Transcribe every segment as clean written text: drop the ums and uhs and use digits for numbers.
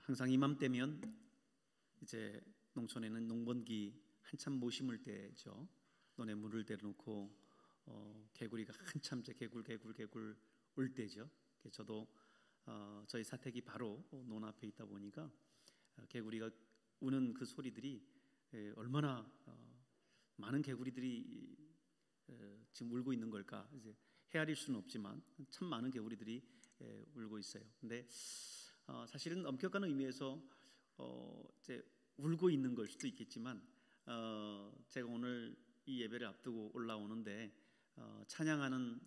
항상 이맘때면 이제 농촌에는 농번기 한참 못 심을 때죠. 논에 물을 대놓고 개구리가 한참 이제 개굴 올 때죠. 저도 저희 사택이 바로 논 앞에 있다 보니까 개구리가 우는 그 소리들이 얼마나 많은 개구리들이 지금 울고 있는 걸까 이제 헤아릴 수는 없지만 참 많은 개구리들이 울고 있어요. 근데 사실은 엄격한 의미에서 이제 울고 있는 걸 수도 있겠지만 제가 오늘 이 예배를 앞두고 올라오는데 찬양하는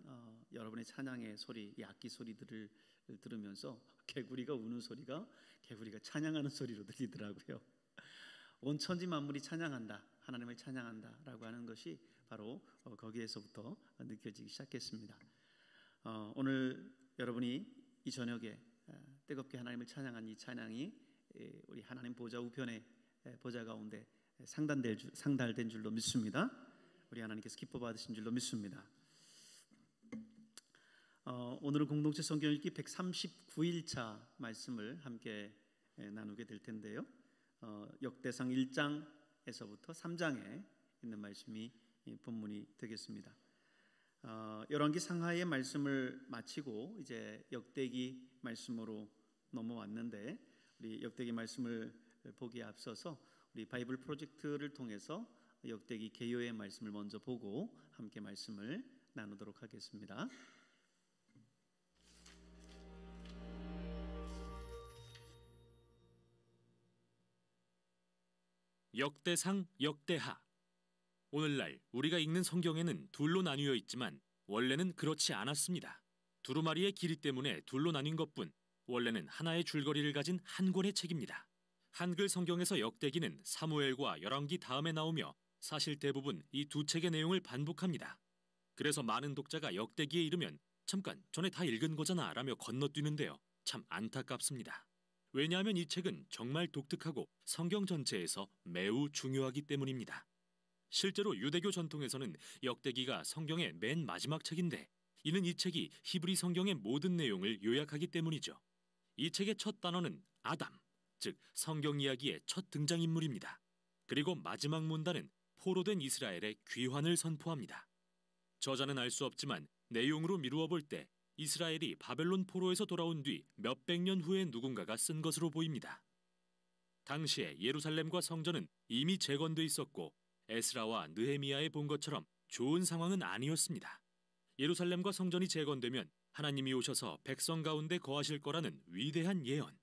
여러분의 찬양의 소리, 이 악기 소리들을 들으면서 개구리가 우는 소리가 개구리가 찬양하는 소리로 들리더라고요. 온 천지 만물이 찬양한다, 하나님을 찬양한다 라고 하는 것이 바로 거기에서부터 느껴지기 시작했습니다. 오늘 여러분이 이 저녁에 뜨겁게 하나님을 찬양한 이 찬양이 우리 하나님 보좌 우편의 보좌 가운데 상달된 줄로 믿습니다. 우리 하나님께서 기뻐 받으신 줄로 믿습니다. 오늘은 공동체 성경 읽기 139일차 말씀을 함께 나누게 될 텐데요. 역대상 1장에서부터 3장에 있는 말씀이 본문이 되겠습니다. 열왕기 상하의 말씀을 마치고 이제 역대기 말씀으로 넘어왔는데, 우리 역대기 말씀을 보기에 앞서서 우리 바이블 프로젝트를 통해서 역대기 개요의 말씀을 먼저 보고 함께 말씀을 나누도록 하겠습니다. 역대상 역대하. 오늘날 우리가 읽는 성경에는 둘로 나뉘어 있지만 원래는 그렇지 않았습니다. 두루마리의 길이 때문에 둘로 나뉜 것뿐 원래는 하나의 줄거리를 가진 한 권의 책입니다. 한글 성경에서 역대기는 사무엘과 열왕기 다음에 나오며 사실 대부분 이 두 책의 내용을 반복합니다. 그래서 많은 독자가 역대기에 이르면 잠깐 전에 다 읽은 거잖아 라며 건너뛰는데요. 참 안타깝습니다. 왜냐하면 이 책은 정말 독특하고 성경 전체에서 매우 중요하기 때문입니다. 실제로 유대교 전통에서는 역대기가 성경의 맨 마지막 책인데, 이는 이 책이 히브리 성경의 모든 내용을 요약하기 때문이죠. 이 책의 첫 단어는 아담, 즉 성경 이야기의 첫 등장인물입니다. 그리고 마지막 문단은 포로된 이스라엘의 귀환을 선포합니다. 저자는 알 수 없지만 내용으로 미루어 볼 때 이스라엘이 바벨론 포로에서 돌아온 뒤 몇백 년 후에 누군가가 쓴 것으로 보입니다. 당시에 예루살렘과 성전은 이미 재건돼 있었고 에스라와 느헤미야에 본 것처럼 좋은 상황은 아니었습니다. 예루살렘과 성전이 재건되면 하나님이 오셔서 백성 가운데 거하실 거라는 위대한 예언,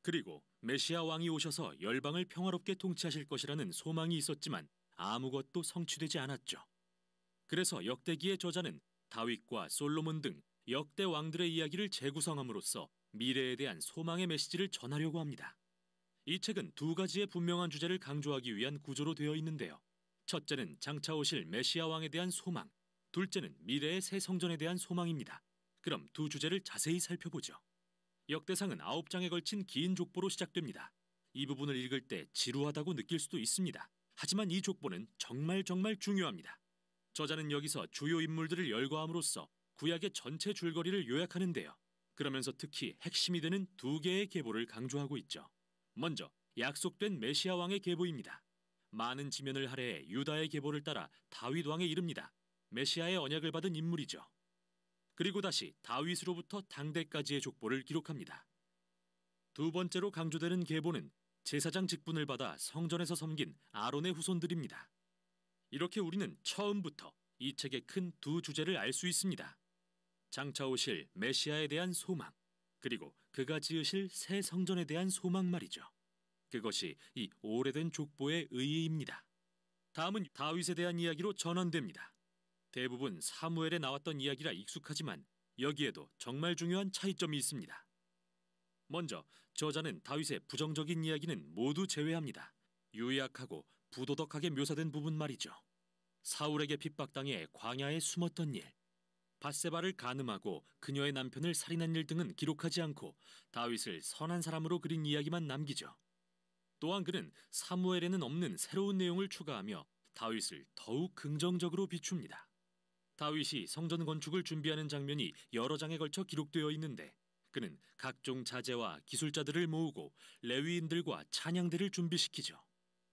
그리고 메시아 왕이 오셔서 열방을 평화롭게 통치하실 것이라는 소망이 있었지만 아무것도 성취되지 않았죠. 그래서 역대기의 저자는 다윗과 솔로몬 등 역대 왕들의 이야기를 재구성함으로써 미래에 대한 소망의 메시지를 전하려고 합니다. 이 책은 두 가지의 분명한 주제를 강조하기 위한 구조로 되어 있는데요. 첫째는 장차 오실 메시아 왕에 대한 소망, 둘째는 미래의 새 성전에 대한 소망입니다. 그럼 두 주제를 자세히 살펴보죠. 역대상은 9장에 걸친 긴 족보로 시작됩니다. 이 부분을 읽을 때 지루하다고 느낄 수도 있습니다. 하지만 이 족보는 정말 중요합니다. 저자는 여기서 주요 인물들을 열거함으로써 구약의 전체 줄거리를 요약하는데요. 그러면서 특히 핵심이 되는 두 개의 계보를 강조하고 있죠. 먼저 약속된 메시아 왕의 계보입니다. 많은 지면을 할애해 유다의 계보를 따라 다윗 왕에 이릅니다. 메시아의 언약을 받은 인물이죠. 그리고 다시 다윗으로부터 당대까지의 족보를 기록합니다. 두 번째로 강조되는 계보는 제사장 직분을 받아 성전에서 섬긴 아론의 후손들입니다. 이렇게 우리는 처음부터 이 책의 큰 두 주제를 알 수 있습니다. 장차 오실 메시아에 대한 소망, 그리고 그가 지으실 새 성전에 대한 소망 말이죠. 그것이 이 오래된 족보의 의의입니다. 다음은 다윗에 대한 이야기로 전환됩니다. 대부분 사무엘에 나왔던 이야기라 익숙하지만 여기에도 정말 중요한 차이점이 있습니다. 먼저 저자는 다윗의 부정적인 이야기는 모두 제외합니다. 유약하고 부도덕하게 묘사된 부분 말이죠. 사울에게 핍박당해 광야에 숨었던 일, 밧세바를 간음하고 그녀의 남편을 살인한 일 등은 기록하지 않고 다윗을 선한 사람으로 그린 이야기만 남기죠. 또한 그는 사무엘에는 없는 새로운 내용을 추가하며 다윗을 더욱 긍정적으로 비춥니다. 다윗이 성전 건축을 준비하는 장면이 여러 장에 걸쳐 기록되어 있는데 그는 각종 자재와 기술자들을 모으고 레위인들과 찬양대를 준비시키죠.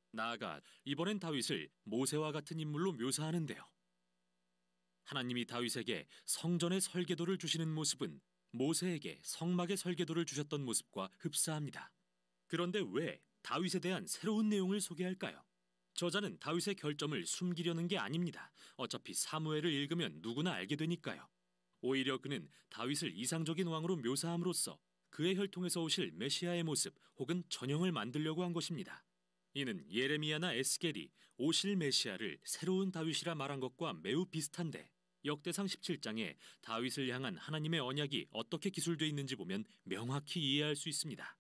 나아가 이번엔 다윗을 모세와 같은 인물로 묘사하는데요. 하나님이 다윗에게 성전의 설계도를 주시는 모습은 모세에게 성막의 설계도를 주셨던 모습과 흡사합니다. 그런데 왜 다윗에 대한 새로운 내용을 소개할까요? 저자는 다윗의 결점을 숨기려는 게 아닙니다. 어차피 사무엘을 읽으면 누구나 알게 되니까요. 오히려 그는 다윗을 이상적인 왕으로 묘사함으로써 그의 혈통에서 오실 메시아의 모습 혹은 전형을 만들려고 한 것입니다. 이는 예레미야나 에스겔이 오실 메시아를 새로운 다윗이라 말한 것과 매우 비슷한데 역대상 17장에 다윗을 향한 하나님의 언약이 어떻게 기술되어 있는지 보면 명확히 이해할 수 있습니다.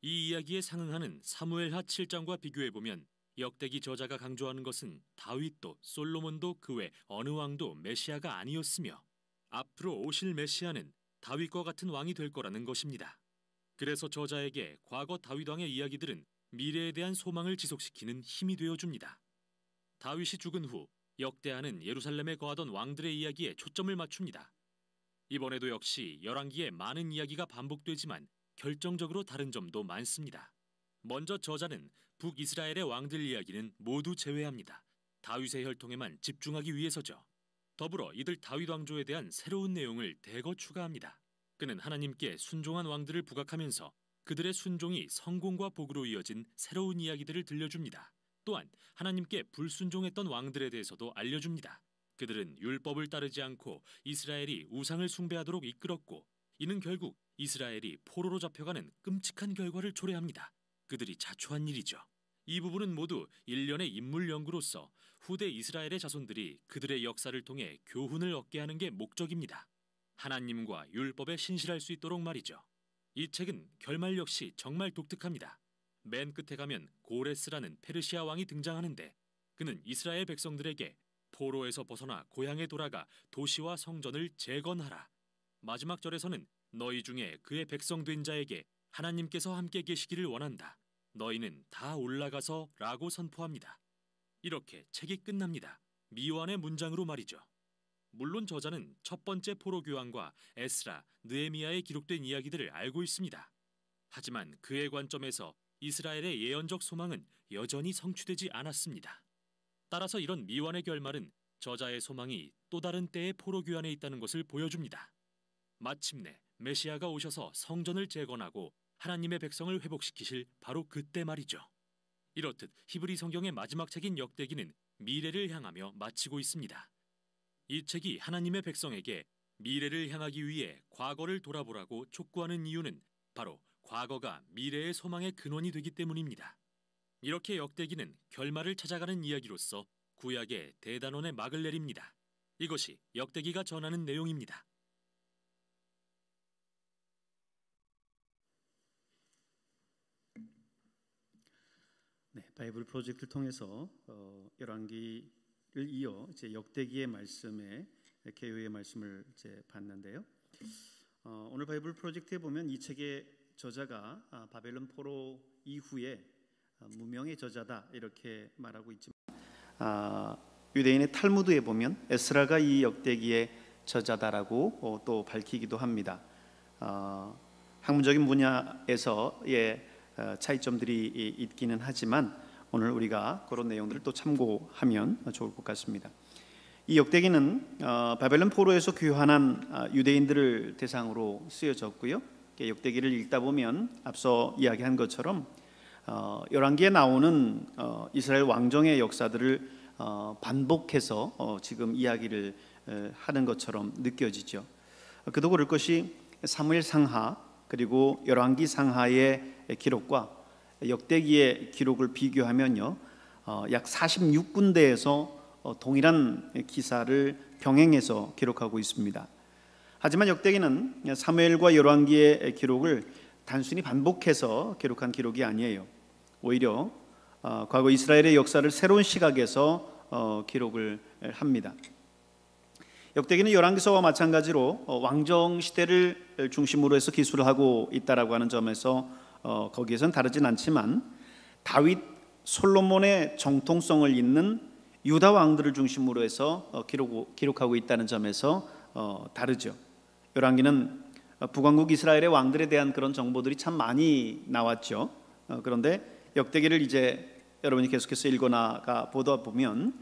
이 이야기에 상응하는 사무엘하 7장과 비교해보면 역대기 저자가 강조하는 것은 다윗도 솔로몬도 그 외 어느 왕도 메시아가 아니었으며 앞으로 오실 메시아는 다윗과 같은 왕이 될 거라는 것입니다. 그래서 저자에게 과거 다윗 왕의 이야기들은 미래에 대한 소망을 지속시키는 힘이 되어줍니다. 다윗이 죽은 후 역대하는 예루살렘에 거하던 왕들의 이야기에 초점을 맞춥니다. 이번에도 역시 열왕기에 많은 이야기가 반복되지만 결정적으로 다른 점도 많습니다. 먼저 저자는 북이스라엘의 왕들 이야기는 모두 제외합니다. 다윗의 혈통에만 집중하기 위해서죠. 더불어 이들 다윗 왕조에 대한 새로운 내용을 대거 추가합니다. 그는 하나님께 순종한 왕들을 부각하면서 그들의 순종이 성공과 복으로 이어진 새로운 이야기들을 들려줍니다. 또한 하나님께 불순종했던 왕들에 대해서도 알려줍니다. 그들은 율법을 따르지 않고 이스라엘이 우상을 숭배하도록 이끌었고 이는 결국 이스라엘이 포로로 잡혀가는 끔찍한 결과를 초래합니다. 그들이 자초한 일이죠. 이 부분은 모두 일련의 인물 연구로서 후대 이스라엘의 자손들이 그들의 역사를 통해 교훈을 얻게 하는 게 목적입니다. 하나님과 율법에 신실할 수 있도록 말이죠. 이 책은 결말 역시 정말 독특합니다. 맨 끝에 가면 고레스라는 페르시아 왕이 등장하는데 그는 이스라엘 백성들에게 포로에서 벗어나 고향에 돌아가 도시와 성전을 재건하라. 마지막 절에서는 너희 중에 그의 백성 된 자에게 하나님께서 함께 계시기를 원한다. 너희는 다 올라가서 라고 선포합니다. 이렇게 책이 끝납니다. 미완의 문장으로 말이죠. 물론 저자는 첫 번째 포로 교환과 에스라, 느헤미야에 기록된 이야기들을 알고 있습니다. 하지만 그의 관점에서 이스라엘의 예언적 소망은 여전히 성취되지 않았습니다. 따라서 이런 미완의 결말은 저자의 소망이 또 다른 때의 포로 교환에 있다는 것을 보여줍니다. 마침내 메시아가 오셔서 성전을 재건하고 하나님의 백성을 회복시키실 바로 그때 말이죠. 이렇듯 히브리 성경의 마지막 책인 역대기는 미래를 향하며 마치고 있습니다. 이 책이 하나님의 백성에게 미래를 향하기 위해 과거를 돌아보라고 촉구하는 이유는 바로 과거가 미래의 소망의 근원이 되기 때문입니다. 이렇게 역대기는 결말을 찾아가는 이야기로서 구약의 대단원의 막을 내립니다. 이것이 역대기가 전하는 내용입니다. 네, 바이블 프로젝트를 통해서 열왕기를 이어 이제 역대기의 말씀에 개요의 말씀을 이제 봤는데요. 오늘 바이블 프로젝트에 보면 이 책의 저자가 바벨론 포로 이후에 무명의 저자다 이렇게 말하고 있지만 유대인의 탈무드에 보면 에스라가 이 역대기의 저자다라고 또 밝히기도 합니다. 학문적인 분야에서의 차이점들이 있기는 하지만 오늘 우리가 그런 내용들을 또 참고하면 좋을 것 같습니다. 이 역대기는 바벨론 포로에서 귀환한 유대인들을 대상으로 쓰여졌고요. 역대기를 읽다 보면 앞서 이야기한 것처럼 열왕기에 나오는 이스라엘 왕정의 역사들을 반복해서 지금 이야기를 하는 것처럼 느껴지죠. 그도 그럴 것이 사무엘 상하 그리고 열왕기 상하의 기록과 역대기의 기록을 비교하면요, 약 46군데에서 동일한 기사를 병행해서 기록하고 있습니다. 하지만 역대기는 사무엘과 열왕기의 기록을 단순히 반복해서 기록한 기록이 아니에요. 오히려 과거 이스라엘의 역사를 새로운 시각에서 기록을 합니다. 역대기는 열왕기서와 마찬가지로 왕정 시대를 중심으로 해서 기술을 하고 있다라고 하는 점에서 거기에선 다르진 않지만 다윗, 솔로몬의 정통성을 잇는 유다 왕들을 중심으로 해서 기록하고 있다는 점에서 다르죠. 열왕기는 북왕국 이스라엘의 왕들에 대한 그런 정보들이 참 많이 나왔죠. 그런데 역대기를 이제 여러분이 계속해서 읽어나가 보다 보면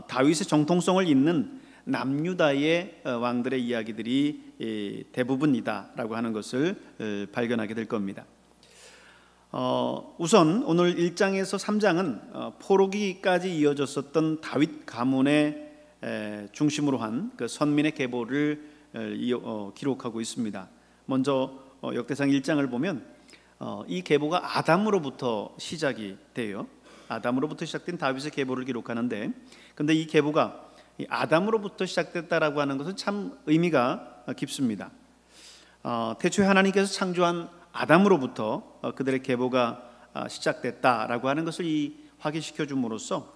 다윗의 정통성을 잇는 남유다의 왕들의 이야기들이 대부분이다라고 하는 것을 발견하게 될 겁니다. 우선 오늘 1장에서 3장은 포로기까지 이어졌었던 다윗 가문의 중심으로 한 그 선민의 계보를 기록하고 있습니다. 먼저 역대상 1장을 보면 이 계보가 아담으로부터 시작이 돼요. 아담으로부터 시작된 다윗의 계보를 기록하는데, 근데 이 계보가 아담으로부터 시작됐다라고 하는 것은 참 의미가 깊습니다. 태초에 하나님께서 창조한 아담으로부터 그들의 계보가 시작됐다라고 하는 것을 확인시켜 줌으로써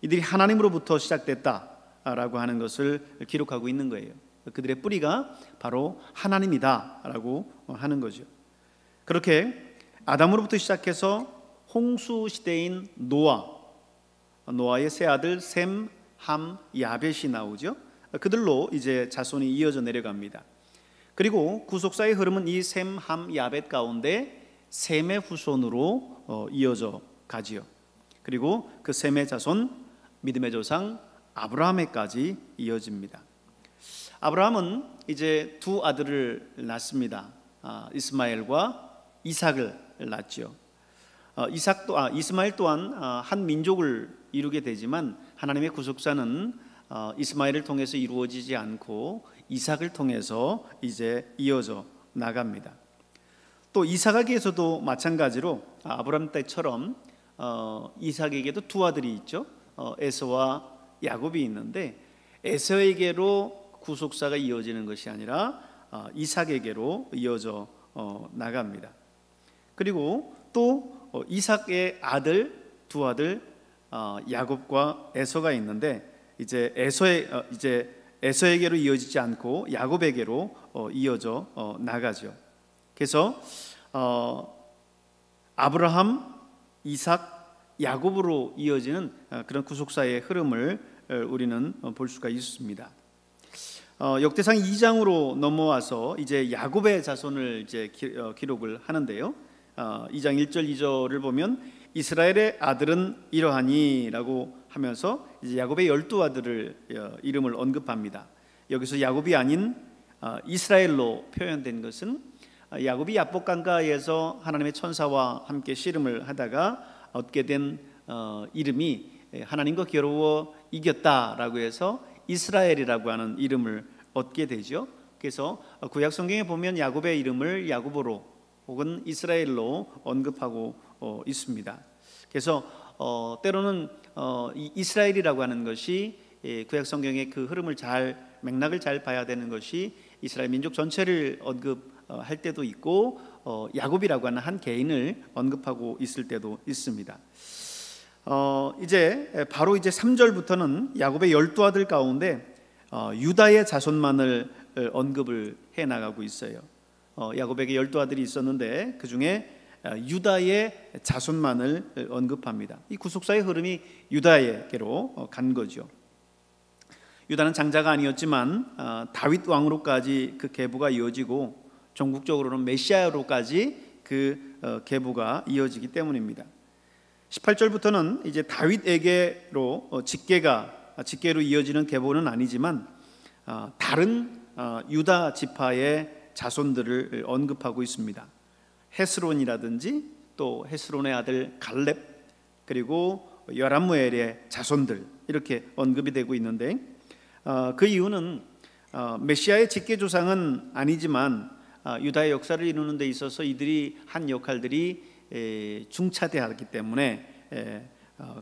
이들이 하나님으로부터 시작됐다라고 하는 것을 기록하고 있는 거예요. 그들의 뿌리가 바로 하나님이다라고 하는 거죠. 그렇게 아담으로부터 시작해서 홍수 시대인 노아의 세 아들 셈, 함, 야벳이 나오죠. 그들로 이제 자손이 이어져 내려갑니다. 그리고 구속사의 흐름은 이 셈, 함, 야벳 가운데 셈의 후손으로 이어져 가지요. 그리고 그 셈의 자손 믿음의 조상 아브라함에까지 이어집니다. 아브라함은 이제 두 아들을 낳습니다. 이스마엘과 이삭을 낳죠. 이스마엘 또한 한 민족을 이루게 되지만 하나님의 구속사는 이스마엘을 통해서 이루어지지 않고 이삭을 통해서 이제 이어져 나갑니다. 또 이삭에게서도 마찬가지로 아브라함 때처럼 이삭에게도 두 아들이 있죠. 에서와 야곱이 있는데 에서에게로 구속사가 이어지는 것이 아니라 이삭에게로 이어져 나갑니다. 그리고 또 이삭의 아들 두 아들 야곱과 에서가 있는데 이제 에서에게로 이어지지 않고 야곱에게로 이어져 나가죠. 그래서 아브라함, 이삭, 야곱으로 이어지는 그런 구속사의 흐름을 우리는 볼 수가 있습니다. 역대상 2장으로 넘어와서 이제 야곱의 자손을 이제 기록을 하는데요. 2장 1절 2절을 보면 이스라엘의 아들은 이러하니라고 하면서 이제 야곱의 12아들을 이름을 언급합니다. 여기서 야곱이 아닌 이스라엘로 표현된 것은 야곱이 야복 강가에서 하나님의 천사와 함께 씨름을 하다가 얻게 된 이름이 하나님과 겨루어 이겼다라고 해서 이스라엘이라고 하는 이름을 얻게 되죠. 그래서 구약 성경에 보면 야곱의 이름을 야곱으로 혹은 이스라엘로 언급하고 있습니다. 그래서 때로는 이스라엘이라고 하는 것이 구약 성경의 그 흐름을 맥락을 잘 봐야 되는 것이 이스라엘 민족 전체를 언급할 때도 있고 야곱이라고 하는 한 개인을 언급하고 있을 때도 있습니다. 이제 바로 이제 3절부터는 야곱의 12아들 가운데 유다의 자손만을 언급을 해 나가고 있어요. 야곱에게 12아들이 있었는데 그 중에 유다의 자손만을 언급합니다. 이 구속사의 흐름이 유다에게로 간 거죠. 유다는 장자가 아니었지만 다윗 왕으로까지 그 계보가 이어지고 전국적으로는 메시아로까지 그 계보가 이어지기 때문입니다. 18절부터는 이제 다윗에게로 직계로 이어지는 계보는 아니지만 다른 유다 지파의 자손들을 언급하고 있습니다. 헤스론이라든지 또 헤스론의 아들 갈렙 그리고 여람무엘의 자손들 이렇게 언급이 되고 있는데 그 이유는 메시아의 직계 조상은 아니지만 유다의 역사를 이루는 데 있어서 이들이 한 역할들이 중차대하기 때문에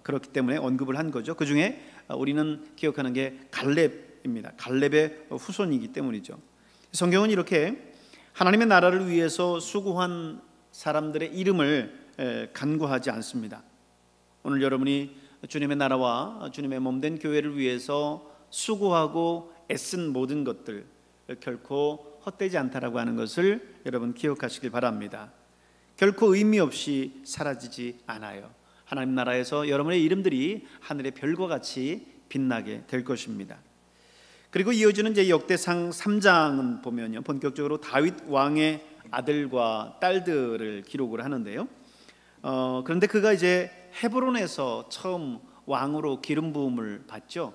그렇기 때문에 언급을 한 거죠. 그 중에 우리는 기억하는 게 갈렙입니다. 갈렙의 후손이기 때문이죠. 성경은 이렇게 하나님의 나라를 위해서 수고한 사람들의 이름을 간구하지 않습니다. 오늘 여러분이 주님의 나라와 주님의 몸된 교회를 위해서 수고하고 애쓴 모든 것들 결코 헛되지 않다라고 하는 것을 여러분 기억하시길 바랍니다. 결코 의미 없이 사라지지 않아요. 하나님 나라에서 여러분의 이름들이 하늘의 별과 같이 빛나게 될 것입니다. 그리고 이어지는 이제 역대상 3장은 보면요, 본격적으로 다윗 왕의 아들과 딸들을 기록을 하는데요. 그런데 그가 이제 헤브론에서 처음 왕으로 기름 부음을 받죠.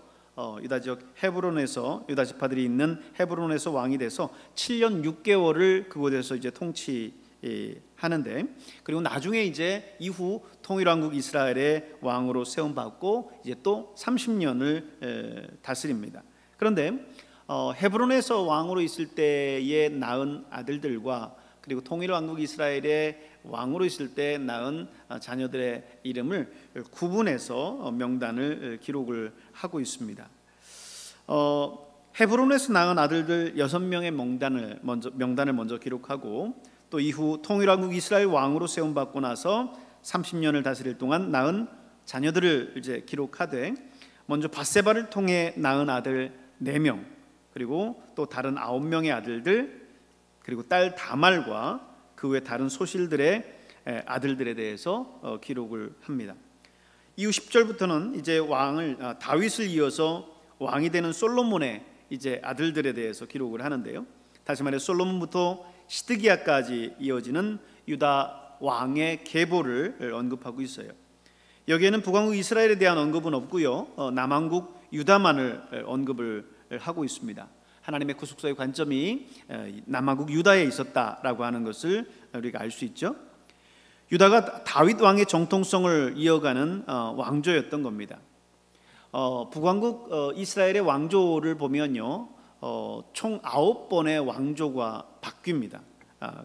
유다 지역 헤브론에서, 유다 지파들이 있는 헤브론에서 왕이 돼서 7년 6개월을 그곳에서 이제 통치하는데, 그리고 나중에 이제 이후 통일왕국 이스라엘의 왕으로 세움 받고 이제 또 30년을 다스립니다. 그런데 헤브론에서 왕으로 있을 때에 낳은 아들들과 그리고 통일왕국 이스라엘의 왕으로 있을 때 낳은 자녀들의 이름을 구분해서 명단을 기록을 하고 있습니다. 헤브론에서 낳은 아들들 6명의 명단을 먼저 기록하고, 또 이후 통일왕국 이스라엘 왕으로 세움 받고 나서 30년을 다스릴 동안 낳은 자녀들을 이제 기록하되, 먼저 밧세바를 통해 낳은 아들 4명, 그리고 또 다른 9명의 아들들, 그리고 딸 다말과 그 외 다른 소실들의 아들들에 대해서 기록을 합니다. 이후 10절부터는 이제 다윗을 이어서 왕이 되는 솔로몬의 이제 아들들에 대해서 기록을 하는데요. 다시 말해 솔로몬부터 시드기야까지 이어지는 유다 왕의 계보를 언급하고 있어요. 여기에는 북왕국 이스라엘에 대한 언급은 없고요, 남왕국 유다만을 언급을 하고 있습니다. 하나님의 구속사의 관점이 남왕국 유다에 있었다라고 하는 것을 우리가 알 수 있죠. 유다가 다윗 왕의 정통성을 이어가는 왕조였던 겁니다. 북왕국 이스라엘의 왕조를 보면요, 총 9번의 왕조가 바뀝니다.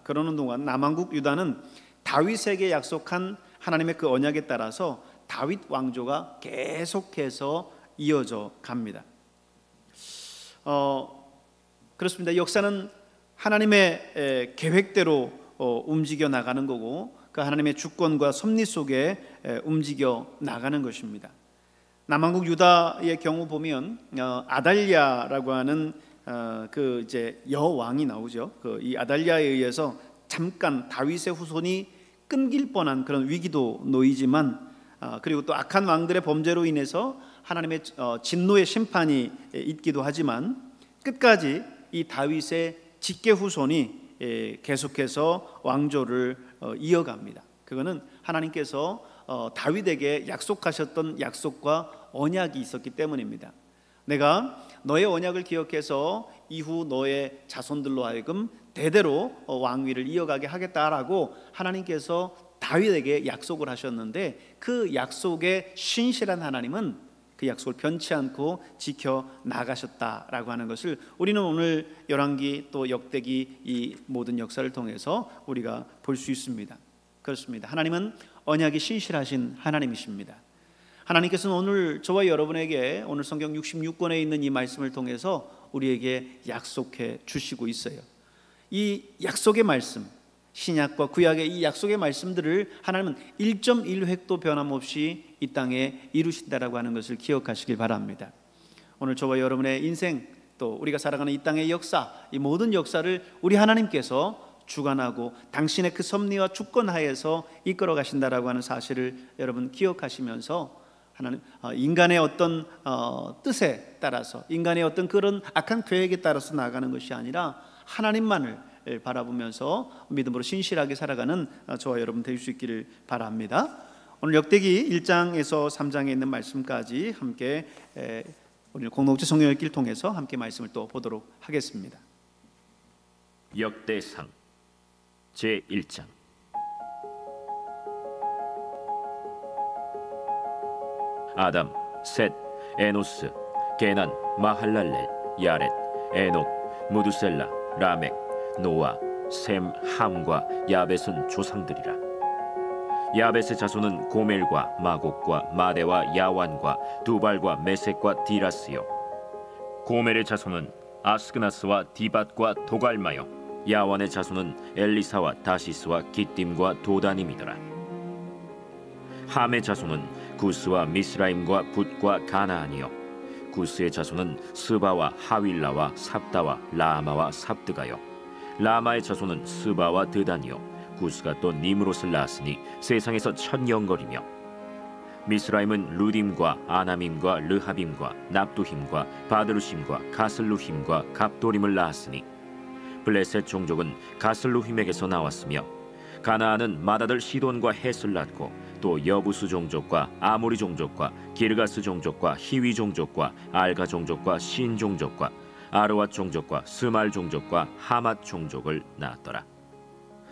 그러는 동안 남왕국 유다는 다윗에게 약속한 하나님의 그 언약에 따라서 다윗 왕조가 계속해서 이어져 갑니다. 그렇습니다. 역사는 하나님의 계획대로 움직여 나가는 거고, 그 하나님의 주권과 섭리 속에 움직여 나가는 것입니다. 남왕국 유다의 경우 보면 아달랴라고 하는 그 이제 여왕이 나오죠. 이 아달랴에 의해서 잠깐 다윗의 후손이 끊길 뻔한 그런 위기도 놓이지만, 그리고 또 악한 왕들의 범죄로 인해서 하나님의 진노의 심판이 있기도 하지만, 끝까지 이 다윗의 직계 후손이 계속해서 왕조를 이어갑니다. 그거는 하나님께서 다윗에게 약속하셨던 약속과 언약이 있었기 때문입니다. 내가 너의 언약을 기억해서 이후 너의 자손들로 하여금 대대로 왕위를 이어가게 하겠다라고 하나님께서 다윗에게 약속을 하셨는데, 그 약속에 신실한 하나님은 그 약속을 변치 않고 지켜 나가셨다라고 하는 것을 우리는 오늘 열왕기 또 역대기 이 모든 역사를 통해서 우리가 볼 수 있습니다. 그렇습니다. 하나님은 언약이 신실하신 하나님이십니다. 하나님께서는 오늘 저와 여러분에게 오늘 성경 66권에 있는 이 말씀을 통해서 우리에게 약속해 주시고 있어요. 이 약속의 말씀, 신약과 구약의 이 약속의 말씀들을 하나님은 1.1획도 변함없이 이 땅에 이루신다라고 하는 것을 기억하시길 바랍니다. 오늘 저와 여러분의 인생, 또 우리가 살아가는 이 땅의 역사, 이 모든 역사를 우리 하나님께서 주관하고 당신의 그 섭리와 주권 하에서 이끌어 가신다라고 하는 사실을 여러분 기억하시면서, 하나님 인간의 어떤 뜻에 따라서, 인간의 어떤 그런 악한 계획에 따라서 나아가는 것이 아니라 하나님만을 바라보면서 믿음으로 신실하게 살아가는 저와 여러분 될 수 있기를 바랍니다. 오늘 역대기 1장에서 3장에 있는 말씀까지 함께 오늘 공동체 성경 읽기를 통해서 함께 말씀을 또 보도록 하겠습니다. 역대상 제1장. 아담, 셋, 에노스, 게난, 마할랄렐, 야렛, 에녹, 무두셀라, 라멕, 노아, 셈, 함과 야벳은 조상들이라. 야벳의 자손은 고멜과 마곡과 마대와 야완과 두발과 메섹과 디라스요. 고멜의 자손은 아스그나스와 디밧과 도갈마요. 야완의 자손은 엘리사와 다시스와 기띔과 도다님이더라. 함의 자손은 구스와 미스라임과 붓과 가나안이요. 구스의 자손은 스바와 하윌라와 삽다와 라마와 삽드가요. 라마의 자손은 스바와 드단이요. 구스가 또 니므롯을 낳았으니 세상에서 천영거리며, 미스라임은 루딤과 아나밈과 르하빔과 납두힘과 바드루심과 가슬루힘과 갑도림을 낳았으니 블레셋 종족은 가슬루힘에게서 나왔으며 가나안은 맏아들 시돈과 헷을 낳고 또 여부수 종족과 아모리 종족과 기르가스 종족과 히위 종족과 알가 종족과 신 종족과 아르왓 종족과 스말 종족과 하맛 종족을 낳았더라.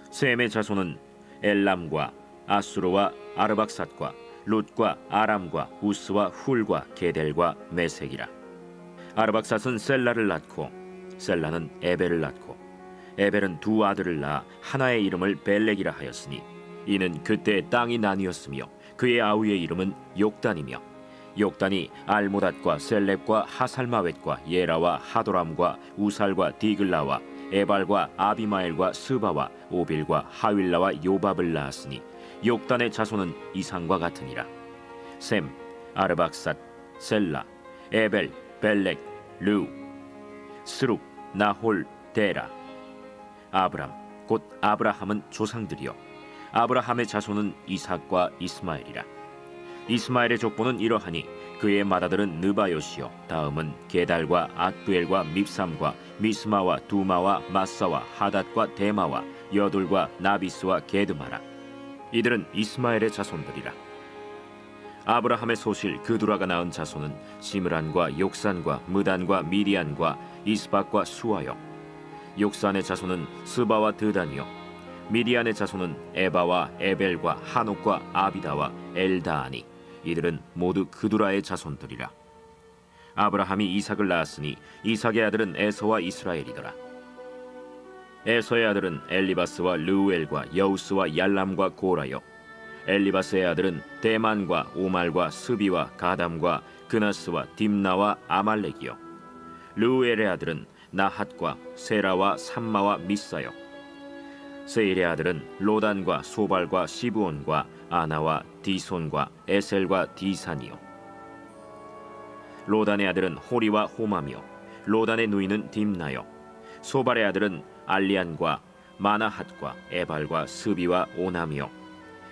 셈의 자손은 엘람과 아수르와 아르박삿과 룻과 아람과 우스와 훌과 게델과 메색이라. 아르박삿은 셀라를 낳고 셀라는 에벨을 낳고 에벨은 두 아들을 낳아 하나의 이름을 벨렉이라 하였으니 이는 그때 땅이 나뉘었으며 그의 아우의 이름은 욕단이며 욕단이 알모닷과 셀렙과 하살마웻과 예라와 하도람과 우살과 디글라와 에발과 아비마엘과 스바와 오빌과 하윌라와 요밥을 낳았으니 욕단의 자손은 이상과 같으니라. 셈, 아르박삿, 셀라, 에벨, 벨렉, 르우, 스룩, 나홀, 데라. 아브람, 곧 아브라함은 조상들이요 아브라함의 자손은 이삭과 이스마엘이라. 이스마엘의 족보는 이러하니 그의 맏아들은 느바요시요 다음은 게달과 앗두엘과 밉삼과 미스마와 두마와 마사와 하닷과 데마와 여둘과 나비스와 게드마라. 이들은 이스마엘의 자손들이라. 아브라함의 소실 그두라가 낳은 자손은 시므란과 욕산과 무단과 미디안과 이스박과 수아요. 욕산의 자손은 스바와 드단이요 미디안의 자손은 에바와 에벨과 하녹과 아비다와 엘다아니. 이들은 모두 그두라의 자손들이라. 아브라함이 이삭을 낳았으니 이삭의 아들은 에서와 이스라엘이더라. 에서의 아들은 엘리바스와 르우엘과 여우스와 얄람과 고라요. 엘리바스의 아들은 대만과 오말과 스비와 가담과 그나스와 딥나와 아말렉이요. 르우엘의 아들은 나핫과 세라와 삼마와 미사요. 세일의 아들은 로단과 소발과 시브온과 아나와 디손과 에셀과 디산이요. 로단의 아들은 호리와 호마며 로단의 누이는 딥나요. 소발의 아들은 알리안과 마나핫과 에발과 스비와 오나미요.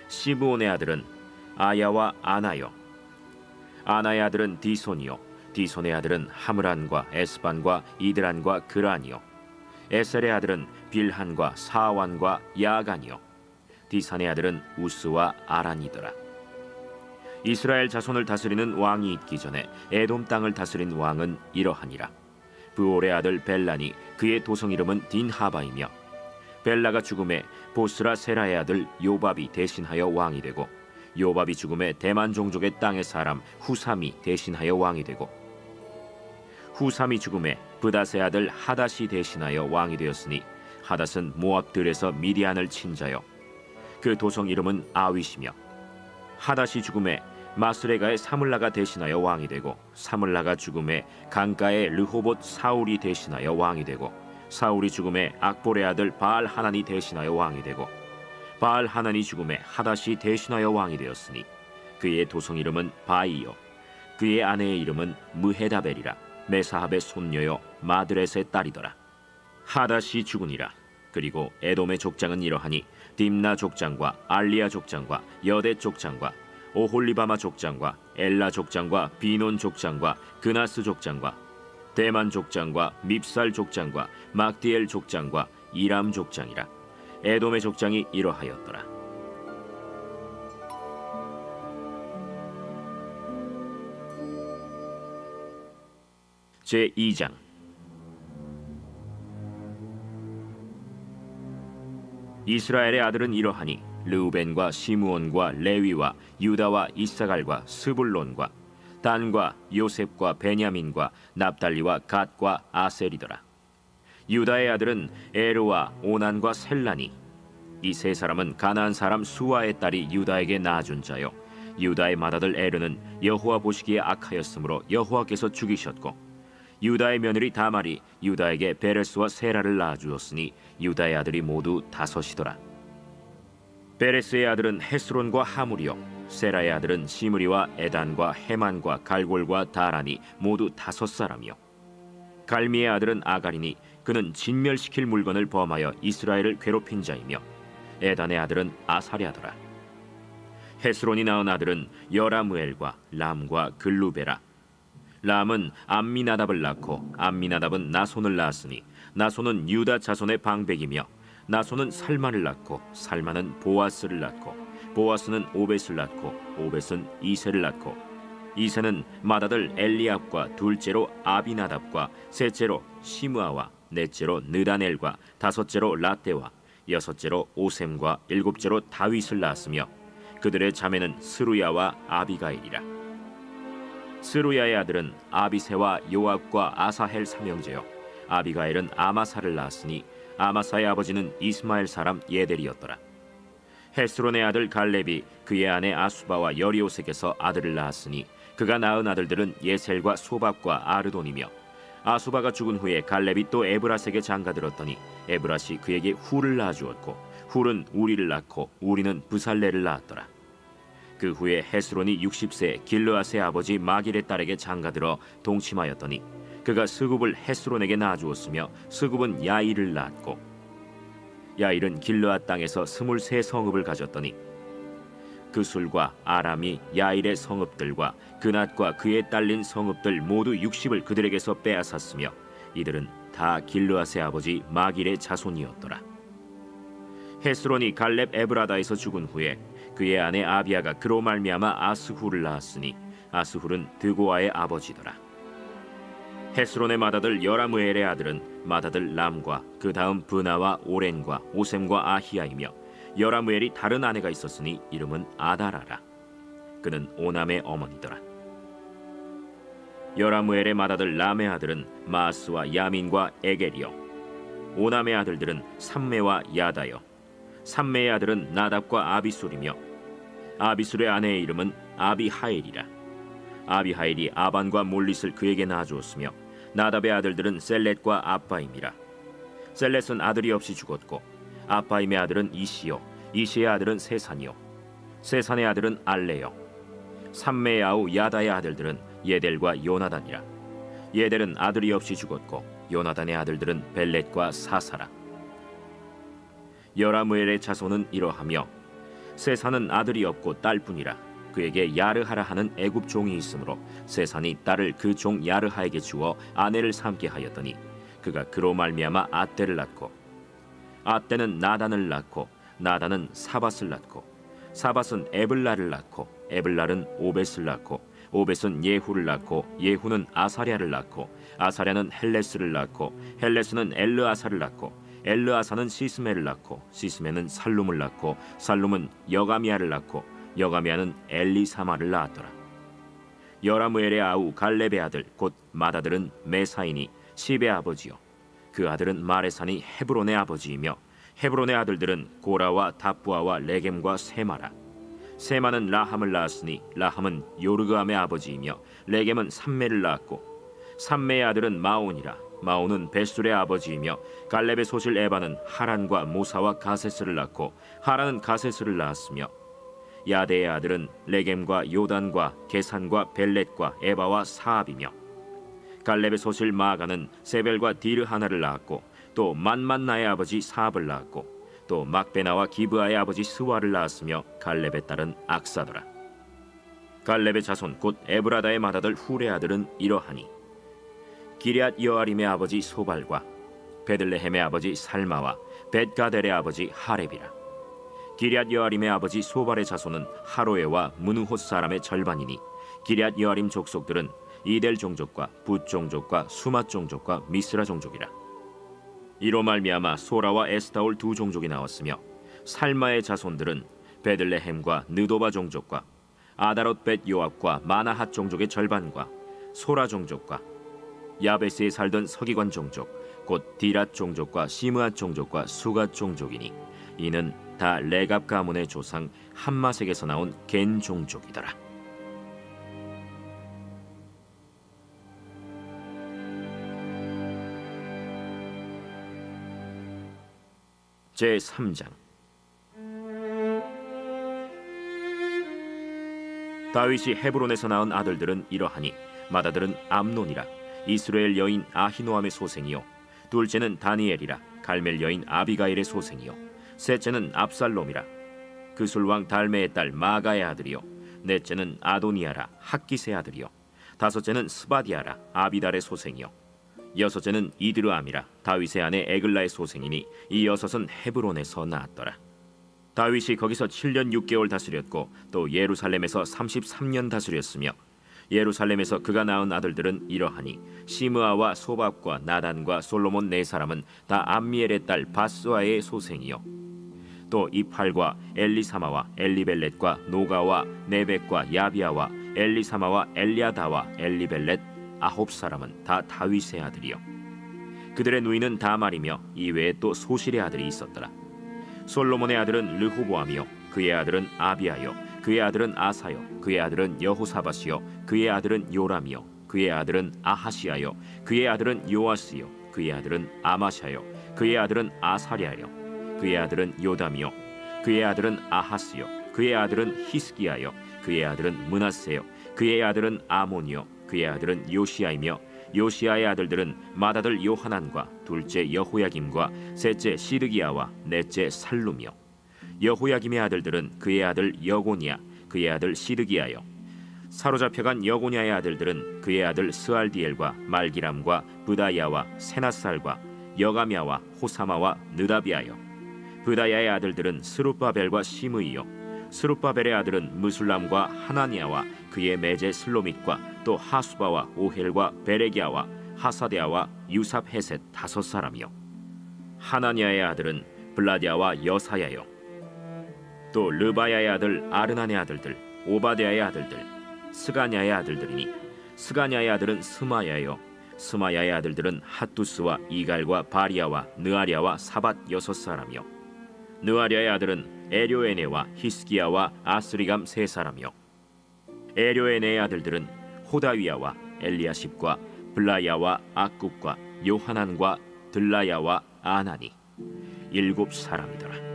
시브온의 아들은 아야와 아나요. 아나의 아들은 디손이요. 디손의 아들은 하므란과 에스반과 이드란과 그란이요. 에셀의 아들은 빌한과 사완과 야간이요. 디산의 아들은 우스와 아란이더라. 이스라엘 자손을 다스리는 왕이 있기 전에 에돔 땅을 다스린 왕은 이러하니라. 브올의 아들 벨란이 그의 도성 이름은 딘하바이며 벨라가 죽음에 보스라 세라의 아들 요밥이 대신하여 왕이 되고 요밥이 죽음에 대만 종족의 땅의 사람 후삼이 대신하여 왕이 되고 후삼이 죽음에 브닷의 아들 하닷이 대신하여 왕이 되었으니 하닷은 모압들에서 미디안을 친 자요 그 도성 이름은 아윗이며 하닷이 죽음에 마스레가의 사물라가 대신하여 왕이 되고 사물라가 죽음에 강가의 르호봇 사울이 대신하여 왕이 되고 사울이 죽음에 악볼의 아들 바알 하난이 대신하여 왕이 되고 바알 하난이 죽음에 하닷이 대신하여 왕이 되었으니 그의 도성 이름은 바이요 그의 아내의 이름은 무헤다벨이라. 메사합의 손녀요 마드렛의 딸이더라. 하닷이 죽으니라. 그리고 에돔의 족장은 이러하니 딥나 족장과 알리아 족장과 여대 족장과 오홀리바마 족장과 엘라 족장과 비논 족장과 그나스 족장과 대만 족장과 밉살 족장과 막디엘 족장과 이람 족장이라. 에돔의 족장이 이러하였더라. 제2장. 이스라엘의 아들은 이러하니 르우벤과 시므온과 레위와 유다와 이사갈과 스불론과 단과 요셉과 베냐민과 납달리와 갓과 아셀이더라. 유다의 아들은 에르와 오난과 셀라니. 이 세 사람은 가나안 사람 수아의 딸이 유다에게 낳아준 자요 유다의 맏아들 에르는 여호와 보시기에 악하였으므로 여호와께서 죽이셨고 유다의 며느리 다말이 유다에게 베레스와 세라를 낳아주었으니 유다의 아들이 모두 5이더라. 베레스의 아들은 헤스론과 하물이요 세라의 아들은 시므리와 에단과 헤만과 갈골과 다란이 모두 5사람이요 갈미의 아들은 아가리니 그는 진멸시킬 물건을 범하여 이스라엘을 괴롭힌 자이며 에단의 아들은 아사랴더라. 헤스론이 낳은 아들은 여라무엘과 람과 글루베라. 람은 암미나답을 낳고 암미나답은 나손을 낳았으니 나손은 유다 자손의 방백이며 나손은 살마를 낳고 살마는 보아스를 낳고 보아스는 오벳을 낳고 오벳은 이세를 낳고 이세는 맏아들 엘리압과 둘째로 아비나답과 셋째로 시므아와 넷째로 느다넬과 다섯째로 라떼와 여섯째로 오셈과 일곱째로 다윗을 낳았으며 그들의 자매는 스루야와 아비가일이라. 스루야의 아들은 아비세와 요압과 아사헬 삼형제요 아비가일은 아마사를 낳았으니 아마사의 아버지는 이스마엘 사람 예델이었더라. 헤스론의 아들 갈렙이 그의 아내 아수바와 여리오색에서 아들을 낳았으니 그가 낳은 아들들은 예셀과 소박과 아르돈이며 아수바가 죽은 후에 갈렙이 또 에브라스에게 장가들었더니 에브라시 그에게 훌을 낳아주었고 훌은 우리를 낳고 우리는 부살레를 낳았더라. 그 후에 헤스론이 60세 길르앗의 아버지 마길의 딸에게 장가들어 동침하였더니 그가 스굽을 헤스론에게 낳아주었으며 스굽은 야일을 낳았고 야일은 길르앗 땅에서 23성읍을 가졌더니 그술과 아람이 야일의 성읍들과 그낫과 그에 딸린 성읍들 모두 60을 그들에게서 빼앗았으며 이들은 다 길르앗의 아버지 마길의 자손이었더라. 헤스론이 갈렙 에브라다에서 죽은 후에 그의 아내 아비아가 그로 말미암아 아스훌을 낳았으니 아스훌은 드고아의 아버지더라. 헤스론의 맏아들 여라무엘의 아들은 맏아들 람과 그 다음 브나와 오렌과 오셈과 아히야이며 여라무엘이 다른 아내가 있었으니 이름은 아다라라. 그는 오남의 어머니더라. 여라무엘의 맏아들 람의 아들은 마스와 야민과 에겔이요 오남의 아들들은 삼메와 야다요 삼메의 아들은 나답과 아비술이며 아비술의 아내의 이름은 아비하일이라. 아비하일이 아반과 몰릿을 그에게 낳아주었으며 나답의 아들들은 셀렛과 아빠임이라. 셀렛은 아들이 없이 죽었고 아빠임의 아들은 이시요 이시의 아들은 세산이요 세산의 아들은 알레요 삼메의 아우 야다의 아들들은 예델과 요나단이라. 예델은 아들이 없이 죽었고 요나단의 아들들은 벨렛과 사사라. 여라무엘의 자손은 이러하며 세산은 아들이 없고 딸뿐이라. 그에게 야르하라 하는 애굽 종이 있으므로 세산이 딸을 그 종 야르하에게 주어 아내를 삼게 하였더니 그가 그로 말미암아 아떼를 낳고 아떼는 나단을 낳고 나단은 사밧을 낳고 사밧은 에블라를 낳고 에블랄은 오벳을 낳고 오벳은 예후를 낳고 예후는 아사랴를 낳고 아사랴는 헬레스를 낳고 헬레스는 엘르아사를 낳고 엘르아사는 시스메를 낳고 시스메는 살룸을 낳고 살룸은 여가미아를 낳고 여가미아는 엘리사마를 낳았더라. 여라무엘의 아우 갈렙의 아들 곧 맏아들은 메사이니 시베의 아버지요 그 아들은 마레산이 헤브론의 아버지이며 헤브론의 아들들은 고라와 답부아와 레겜과 세마라. 세마는 라함을 낳았으니 라함은 요르그암의 아버지이며 레겜은 삼메를 낳았고 삼메의 아들은 마온이라. 마온은 베술의 아버지이며 갈렙의 소실 에바는 하란과 모사와 가세스를 낳고 하란은 가세스를 낳았으며 야데의 아들은 레겜과 요단과 게산과 벨렛과 에바와 사압이며 갈렙의 소실 마가는 세벨과 디르 하나를 낳았고 또 만만나의 아버지 사압을 낳았고 또 막베나와 기브아의 아버지 스와를 낳았으며 갈렙의 딸은 악사더라. 갈렙의 자손 곧 에브라다의 맏아들 훌의 아들은 이러하니 기럇 여아림의 아버지 소발과 베들레헴의 아버지 살마와 벳가델의 아버지 하렙이라. 기럇 여아림의 아버지 소발의 자손은 하로에와 무누톳 사람의 절반이니 기럇 여아림 족속들은 이델 종족과 붓 종족과 수맛 종족과 미스라 종족이라. 이로 말미암아 소라와 에스타올 두 종족이 나왔으며 살마의 자손들은 베들레헴과 느도바 종족과 아다롯 벳 요압과 마나핫 종족의 절반과 소라 종족과 야베스에 살던 서기관 종족 곧 디랏 종족과 시므앗 종족과 수갓 종족이니 이는 다 레갑 가문의 조상 함마색에서 나온 겐 종족이더라. 제3장. 다윗이 헤브론에서 낳은 아들들은 이러하니 맏아들은 암논이라. 이스라엘 여인 아히노암의 소생이요 둘째는 다니엘이라. 갈멜 여인 아비가일의 소생이요 셋째는 압살롬이라. 그술 왕 달메의 딸 마가의 아들이요 넷째는 아도니아라 학기스의 아들이요 다섯째는 스바디아라 아비달의 소생이요 여섯째는 이드르암이라 다윗의 아내 에글라의 소생이니 이 여섯은 헤브론에서 나았더라. 다윗이 거기서 7년 6개월 다스렸고 또 예루살렘에서 33년 다스렸으며 예루살렘에서 그가 낳은 아들들은 이러하니 시므아와 소밥과 나단과 솔로몬 네 사람은 다 암미엘의 딸 바스와의 소생이요 또 이팔과 엘리사마와 엘리벨렛과 노가와 네벡과 야비아와 엘리사마와 엘리아다와 엘리벨렛 9사람은 다 다윗의 아들이요 그들의 누이는 다말이며 이외에 또 소실의 아들이 있었더라. 솔로몬의 아들은 르호보암이요 그의 아들은 아비아요 그의 아들은 아사요 그의 아들은 여호사밧이요 그의 아들은 요람이요 그의 아들은 아하시아요 그의 아들은 요아스요 그의 아들은 아마샤요 그의 아들은 아사랴요 그의 아들은 요담이요 그의 아들은 아하스요 그의 아들은 히스기야요 그의 아들은 므낫세요 그의 아들은 아몬이요 그의 아들은 요시야이며 요시야의 아들들은 맏아들 요하난과 둘째 여호야김과 셋째 시드기야와 넷째 살룸이요 여호야김의 아들들은 그의 아들 여고니야 그의 아들 시드기야요 사로잡혀간 여고니야의 아들들은 그의 아들 스알디엘과 말기람과 브다야와 세나살과 여가미야와 호사마와 느다비아요 브다야의 아들들은 스룹바벨과 시므이요 스룹바벨의 아들은 무술람과 하나니아와 그의 매제 슬로밋과 또 하수바와 오헬과 베레기야와 하사데아와 유삽헤셋 5사람이요 하나니아의 아들은 블라디아와 여사야요 또 르바야의 아들 아르난의 아들들 오바데아의 아들들 스가냐의 아들들이니 스가냐의 아들은 스마야요 스마야의 아들들은 핫두스와 이갈과 바리아와 느아랴와 사밧 6사람이요 느아랴의 아들은 에료에네와 히스기야와 아스리감 3사람이요 에료에네의 아들들은 호다위야와 엘리야십과 블라야와 악굽과 요하난과 들라야와 아나니 7사람이더라.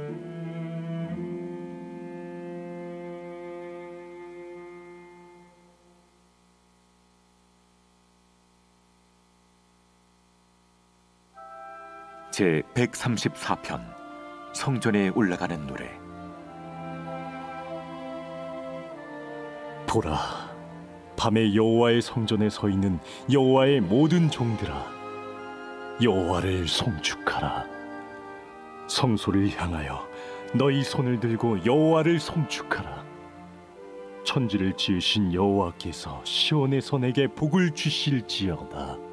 제 134편 성전에 올라가는 노래. 보라, 밤에 여호와의 성전에 서 있는 여호와의 모든 종들아, 여호와를 송축하라. 성소를 향하여 너희 손을 들고 여호와를 송축하라. 천지를 지으신 여호와께서 시온에서 내게 복을 주실지어다.